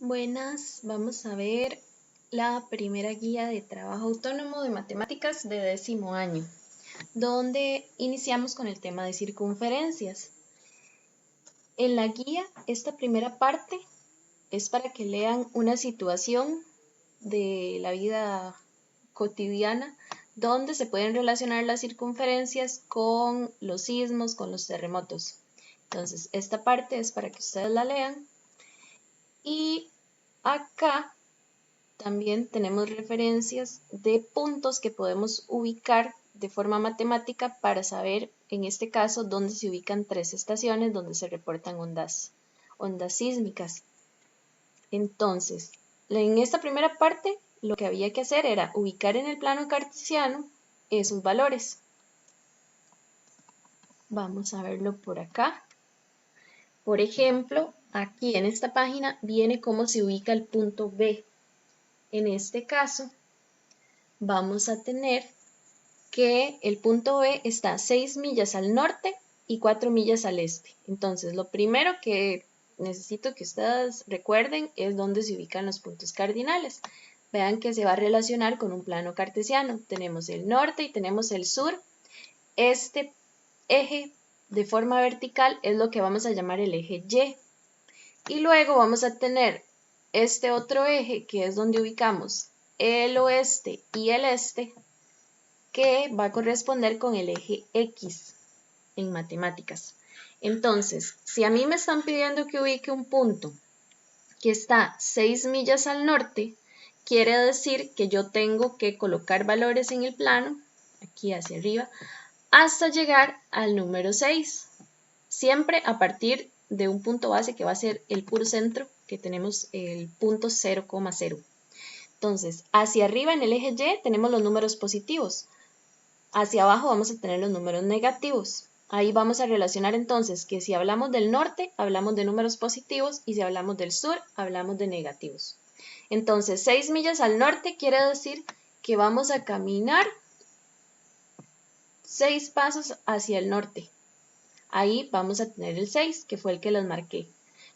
Buenas, vamos a ver la primera guía de trabajo autónomo de matemáticas de 10º año, donde iniciamos con el tema de circunferencias. En la guía, esta primera parte es para que lean una situación de la vida cotidiana donde se pueden relacionar las circunferencias con los sismos, con los terremotos. Entonces, esta parte es para que ustedes la lean. Y acá también tenemos referencias de puntos que podemos ubicar de forma matemática para saber, en este caso, dónde se ubican 3 estaciones donde se reportan ondas sísmicas. Entonces, en esta primera parte, lo que había que hacer era ubicar en el plano cartesiano esos valores. Vamos a verlo por acá. Por ejemplo, aquí en esta página viene cómo se ubica el punto B. En este caso, vamos a tener que el punto B está 6 millas al norte y 4 millas al este. Entonces, lo primero que necesito que ustedes recuerden es dónde se ubican los puntos cardinales. Vean que se va a relacionar con un plano cartesiano. Tenemos el norte y tenemos el sur. Este eje de forma vertical es lo que vamos a llamar el eje Y. Y luego vamos a tener este otro eje que es donde ubicamos el oeste y el este, que va a corresponder con el eje X en matemáticas. Entonces, si a mí me están pidiendo que ubique un punto que está 6 millas al norte, quiere decir que yo tengo que colocar valores en el plano, aquí hacia arriba, hasta llegar al número 6, siempre a partir de un punto base que va a ser el puro centro, que tenemos el punto 0,0. Entonces, hacia arriba en el eje Y tenemos los números positivos. Hacia abajo vamos a tener los números negativos. Ahí vamos a relacionar entonces que si hablamos del norte, hablamos de números positivos y si hablamos del sur, hablamos de negativos. Entonces, 6 millas al norte quiere decir que vamos a caminar 6 pasos hacia el norte. Ahí vamos a tener el 6, que fue el que les marqué.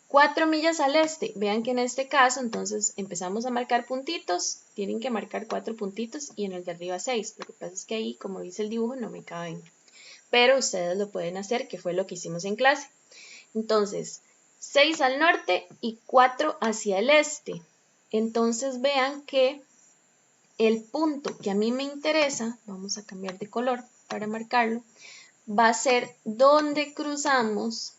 4 millas al este, vean que en este caso entonces empezamos a marcar puntitos, tienen que marcar 4 puntitos y en el de arriba 6, lo que pasa es que ahí, como dice el dibujo, no me caben, pero ustedes lo pueden hacer, que fue lo que hicimos en clase. Entonces, 6 al norte y 4 hacia el este. Entonces vean que el punto que a mí me interesa, vamos a cambiar de color para marcarlo, va a ser donde cruzamos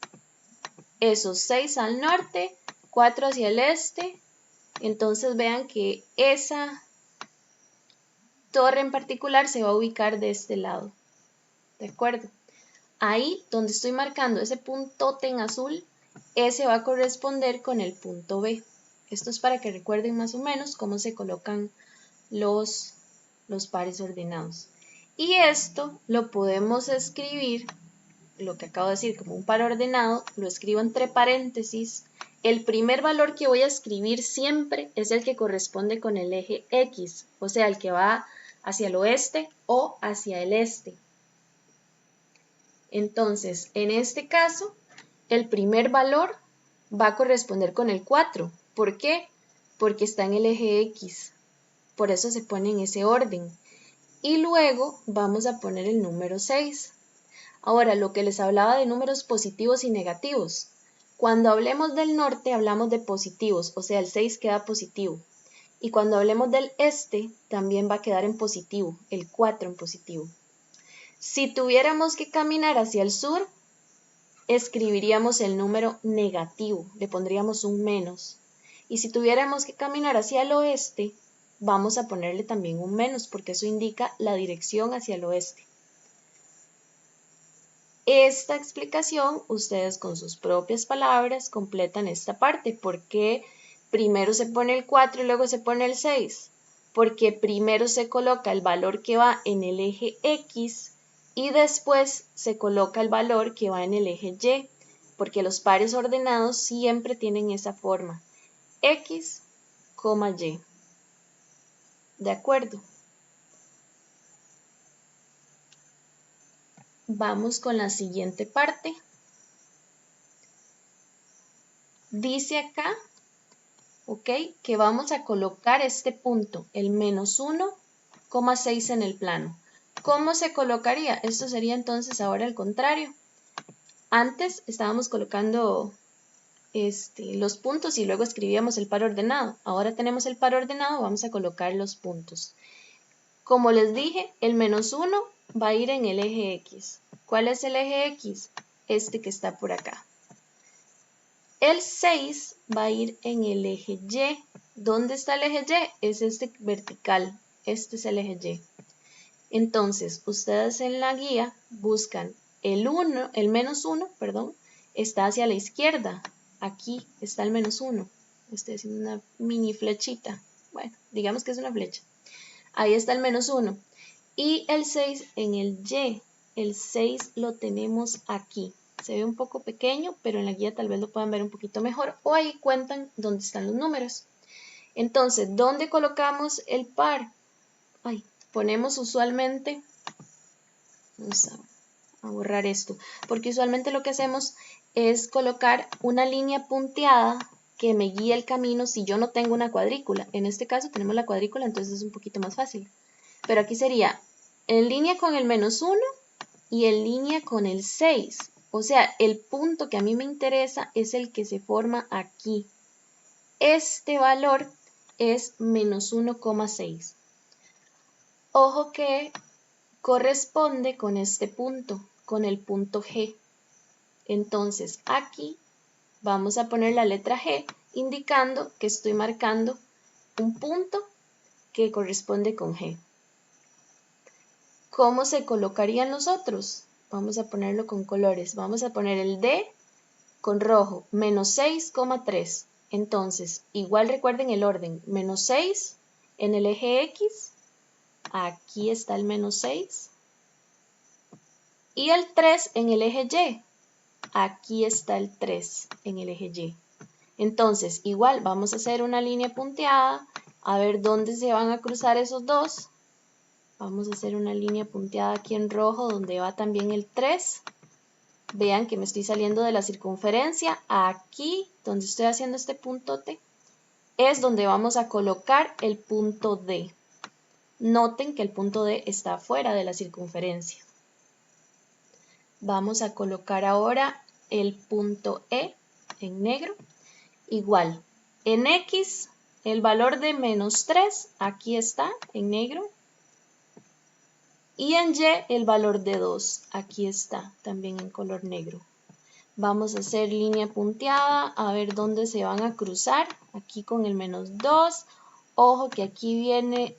esos 6 al norte, 4 hacia el este. Entonces vean que esa torre en particular se va a ubicar de este lado. ¿De acuerdo? Ahí donde estoy marcando ese puntote en azul, ese va a corresponder con el punto B. Esto es para que recuerden más o menos cómo se colocan los pares ordenados. Y esto lo podemos escribir, lo que acabo de decir, como un par ordenado, lo escribo entre paréntesis. El primer valor que voy a escribir siempre es el que corresponde con el eje X, o sea, el que va hacia el oeste o hacia el este. Entonces, en este caso, el primer valor va a corresponder con el 4. ¿Por qué? Porque está en el eje X. Por eso se pone en ese orden. Y luego vamos a poner el número 6. Ahora, lo que les hablaba de números positivos y negativos. Cuando hablemos del norte, hablamos de positivos, o sea, el 6 queda positivo. Y cuando hablemos del este, también va a quedar en positivo, el 4 en positivo. Si tuviéramos que caminar hacia el sur, escribiríamos el número negativo, le pondríamos un menos. Y si tuviéramos que caminar hacia el oeste, vamos a ponerle también un menos, porque eso indica la dirección hacia el oeste. Esta explicación, ustedes con sus propias palabras completan esta parte. ¿Por qué primero se pone el 4 y luego se pone el 6? Porque primero se coloca el valor que va en el eje X y después se coloca el valor que va en el eje Y, porque los pares ordenados siempre tienen esa forma, X, Y. ¿De acuerdo? Vamos con la siguiente parte. Dice acá ¿ok? Que vamos a colocar este punto, el menos 1,6 en el plano. ¿Cómo se colocaría? Esto sería entonces ahora el contrario. Antes estábamos colocando los puntos y luego escribíamos el par ordenado. Ahora tenemos el par ordenado, vamos a colocar los puntos. Como les dije, el menos 1 va a ir en el eje X. ¿Cuál es el eje X? Este que está por acá. El 6 va a ir en el eje Y. ¿Dónde está el eje Y? Es este vertical. Este es el eje Y. Entonces, ustedes en la guía buscan el menos 1, perdón, está hacia la izquierda. Aquí está el menos 1. Estoy haciendo una mini flechita. Bueno, digamos que es una flecha. Ahí está el menos 1. Y el 6 en el Y. El 6 lo tenemos aquí. Se ve un poco pequeño, pero en la guía tal vez lo puedan ver un poquito mejor. O ahí cuentan dónde están los números. Entonces, ¿dónde colocamos el par? Ponemos usualmente, vamos a borrar esto, porque usualmente lo que hacemos es colocar una línea punteada que me guíe el camino si yo no tengo una cuadrícula. En este caso tenemos la cuadrícula, entonces es un poquito más fácil. Pero aquí sería en línea con el menos 1 y en línea con el 6. O sea, el punto que a mí me interesa es el que se forma aquí. Este valor es menos 1,6. Ojo que corresponde con este punto, con el punto G. Entonces aquí vamos a poner la letra G, indicando que estoy marcando un punto que corresponde con G. ¿Cómo se colocarían los otros? Vamos a ponerlo con colores. Vamos a poner el D con rojo, menos 6,3. Entonces, igual recuerden el orden, menos 6 en el eje X, aquí está el menos 6, y el 3 en el eje Y, aquí está el 3 en el eje Y. Entonces, igual vamos a hacer una línea punteada, a ver dónde se van a cruzar esos dos. Vamos a hacer una línea punteada aquí en rojo donde va también el 3. Vean que me estoy saliendo de la circunferencia. Aquí, donde estoy haciendo este puntote, es donde vamos a colocar el punto D. Noten que el punto D está fuera de la circunferencia. Vamos a colocar ahora el punto E en negro. Igual, en X, el valor de menos 3, aquí está en negro. Y en Y el valor de 2, aquí está también en color negro. Vamos a hacer línea punteada, a ver dónde se van a cruzar, aquí con el menos 2. Ojo que aquí viene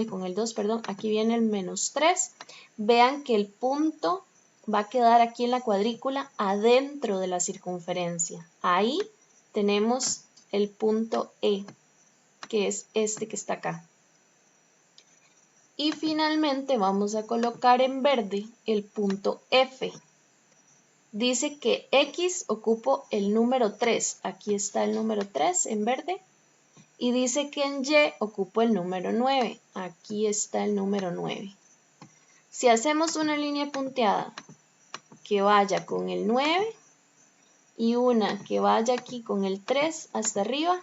con el 2, perdón, aquí viene el menos 3. Vean que el punto va a quedar aquí en la cuadrícula adentro de la circunferencia. Ahí tenemos el punto E, que es este que está acá. Y finalmente vamos a colocar en verde el punto F. Dice que X ocupo el número 3. Aquí está el número 3 en verde. Y dice que en Y ocupo el número 9. Aquí está el número 9. Si hacemos una línea punteada que vaya con el 9 y una que vaya aquí con el 3 hasta arriba,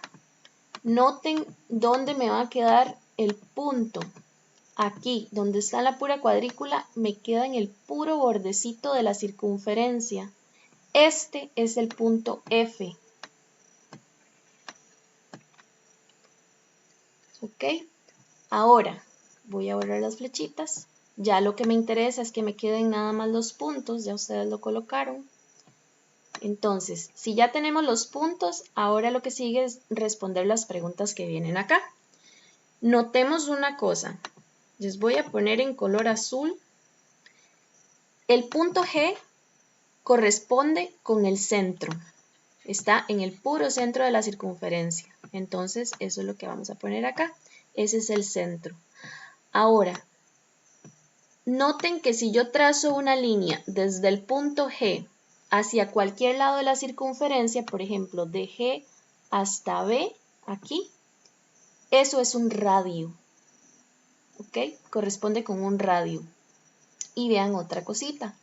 noten dónde me va a quedar el punto. Aquí, donde está la pura cuadrícula, me queda en el puro bordecito de la circunferencia. Este es el punto F. ¿Ok? Ahora, voy a borrar las flechitas. Ya lo que me interesa es que me queden nada más los puntos. Ya ustedes lo colocaron. Entonces, si ya tenemos los puntos, ahora lo que sigue es responder las preguntas que vienen acá. Notemos una cosa. Les voy a poner en color azul. El punto G corresponde con el centro. Está en el puro centro de la circunferencia. Entonces, eso es lo que vamos a poner acá. Ese es el centro. Ahora, noten que si yo trazo una línea desde el punto G hacia cualquier lado de la circunferencia, por ejemplo, de G hasta B, aquí, eso es un radio. ¿Ok? Corresponde con un radio. Y vean otra cosita.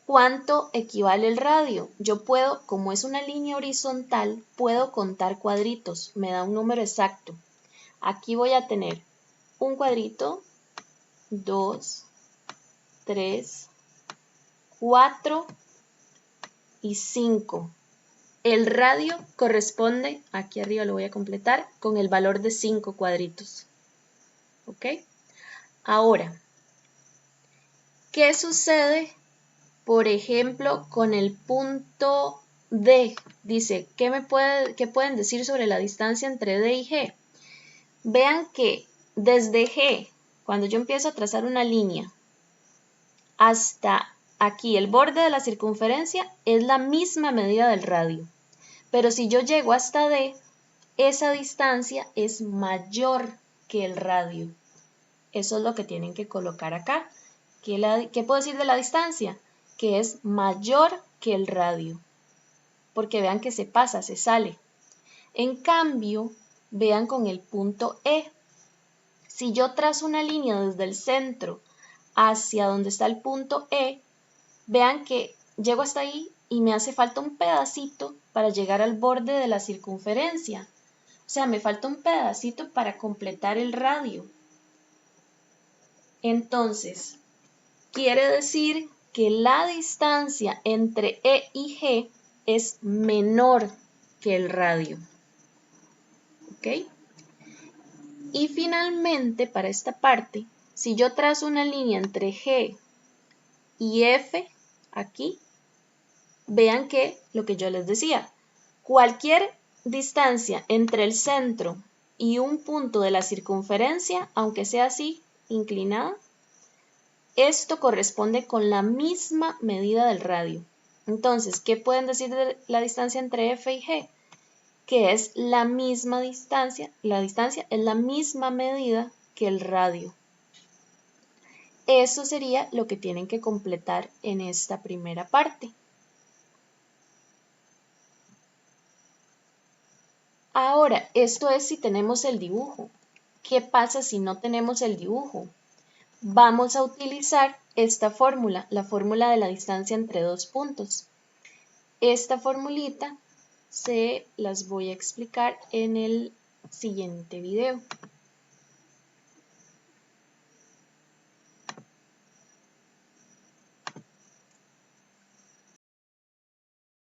¿Cuánto equivale el radio? Yo puedo, como es una línea horizontal, puedo contar cuadritos, me da un número exacto. Aquí voy a tener un cuadrito, 2, 3, 4 y 5. El radio corresponde, aquí arriba lo voy a completar, con el valor de 5 cuadritos. ¿Ok? Ahora, ¿qué sucede, por ejemplo, con el punto D? Dice, ¿qué pueden decir sobre la distancia entre D y G? Vean que desde G, cuando yo empiezo a trazar una línea, hasta aquí, el borde de la circunferencia es la misma medida del radio. Pero si yo llego hasta D, esa distancia es mayor que el radio. Eso es lo que tienen que colocar acá. ¿Qué puedo decir de la distancia? Que es mayor que el radio. Porque vean que se pasa, se sale. En cambio, vean con el punto E. Si yo trazo una línea desde el centro hacia donde está el punto E, vean que llego hasta ahí y me hace falta un pedacito para llegar al borde de la circunferencia. O sea, me falta un pedacito para completar el radio. Entonces, quiere decir que la distancia entre E y G es menor que el radio. ¿Ok? Y finalmente, para esta parte, si yo trazo una línea entre G y F, aquí, vean que lo que yo les decía, cualquier distancia entre el centro y un punto de la circunferencia, aunque sea así, inclinada, esto corresponde con la misma medida del radio. Entonces, ¿qué pueden decir de la distancia entre F y G? Que es la misma distancia, la distancia es la misma medida que el radio. Eso sería lo que tienen que completar en esta primera parte. Ahora, esto es si tenemos el dibujo. ¿Qué pasa si no tenemos el dibujo? Vamos a utilizar esta fórmula, la fórmula de la distancia entre dos puntos. Esta formulita se las voy a explicar en el siguiente video.